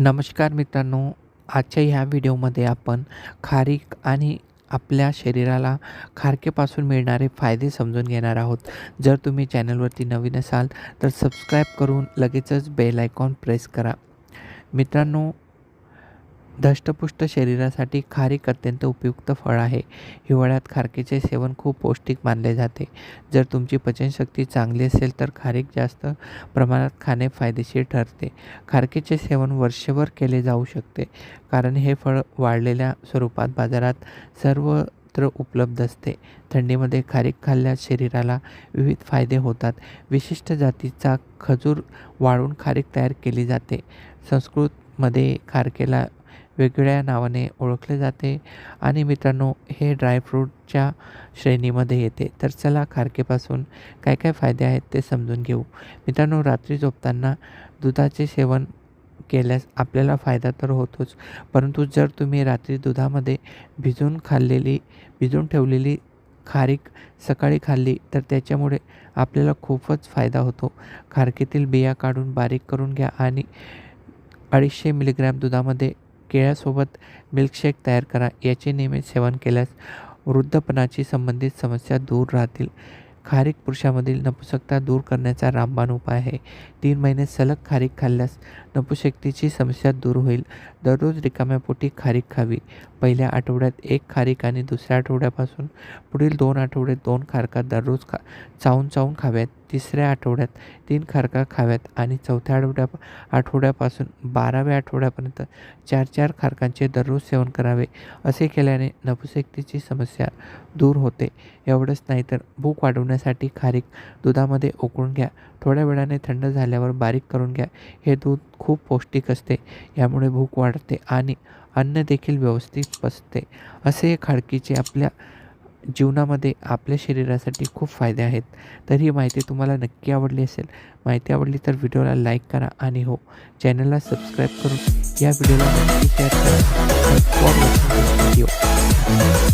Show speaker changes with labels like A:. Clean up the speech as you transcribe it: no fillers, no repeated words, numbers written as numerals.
A: नमस्कार मित्रांनो, आजच्या ह्या व्हिडिओमध्ये आपण खारीक आणि आपल्या शरीराला खारकेपासून मिळणारे फायदे समजून घेणार आहोत. जर तुम्ही चॅनलवरती नवीन असाल तर सबस्क्राईब करून लगेचच बेल आयकॉन प्रेस करा. मित्रांनो, धष्टपुष्ट शरीरासाठी खारीक अत्यंत उपयुक्त फळ आहे. हिवाळ्यात खारकेचे सेवन खूप पौष्टिक मानले जाते. जर तुमची पचनशक्ती चांगली असेल तर खारीक जास्त प्रमाणात खाणे फायदेशीर ठरते. खारकेचे सेवन वर्षभर केले जाऊ शकते, कारण हे फळ वाळलेल्या स्वरूपात बाजारात सर्वत्र उपलब्ध असते. थंडीमध्ये खारीक खाल्ल्यास शरीराला विविध फायदे होतात. विशिष्ट जातीचा खजूर वाळून खारीक तयार केली जाते. संस्कृतमध्ये खारकेला वेगवेगळ्या नावाने ओळखले जाते आणि मित्रांनो, हे ड्रायफ्रूटच्या श्रेणीमध्ये येते. तर चला खारकेपासून काय काय फायदे आहेत ते समजून घेऊ. मित्रांनो, रात्री झोपताना दुधाचे सेवन केल्यास आपल्याला फायदा तर होतोच, परंतु जर तुम्ही रात्री दुधामध्ये भिजून ठेवलेली खारीक सकाळी खाल्ली तर त्याच्यामुळे आपल्याला खूपच फायदा होतो. खारकेतील बिया काढून बारीक करून घ्या आणि 250 मिलीग्रॅम दुधामध्ये केळ्यासोबत मिल्कशेक तयार करा. याचे नियमित सेवन केल्यास वृद्धपणाशी संबंधित समस्या दूर राहतील. खारीक पुरुषामधील नपुंसकता दूर करण्याचा रामबाण उपाय आहे. 3 महिने सलग खारीक खाल्ल्यास नपुंसकतेची समस्या दूर होईल. दररोज रिकाम्या पोटी खारीक खावी. पहिल्या आठवड्यात 1 खारीक आणि दुसऱ्या आठवड्यापासून पुढील 2 आठवडे 2 खारका दररोज चावून खाव्यात. तिसऱ्या आठवड्यात 3 खारका खाव्यात आणि चौथ्या आठवड्यापासून 12व्या आठवड्यापर्यंत 4 खारकांचे दररोज सेवन करावे. असे केल्याने नपुंसकतेची समस्या दूर होते. एवढंच नाही तर भूक वाढवण्यासाठी खारीक दुधामध्ये उकळून घ्या. थोड्या वेळाने थंड झाल्यावर बारीक करून घ्या. हे दूध खूप पौष्टिक असते. यामुळे भूक वाढते आणि अन्न देखील व्यवस्थित पचते. असे खारकीचे आपल्या जीवनामध्ये आपल्या शरीरासाठी खूप फायदे आहेत. तर ही माहिती तुम्हाला नक्की आवडली असेल. माहिती आवडली तर व्हिडिओला लाईक करा आणि चॅनलला सबस्क्राईब करून या व्हिडिओला नक्की शेअर करा.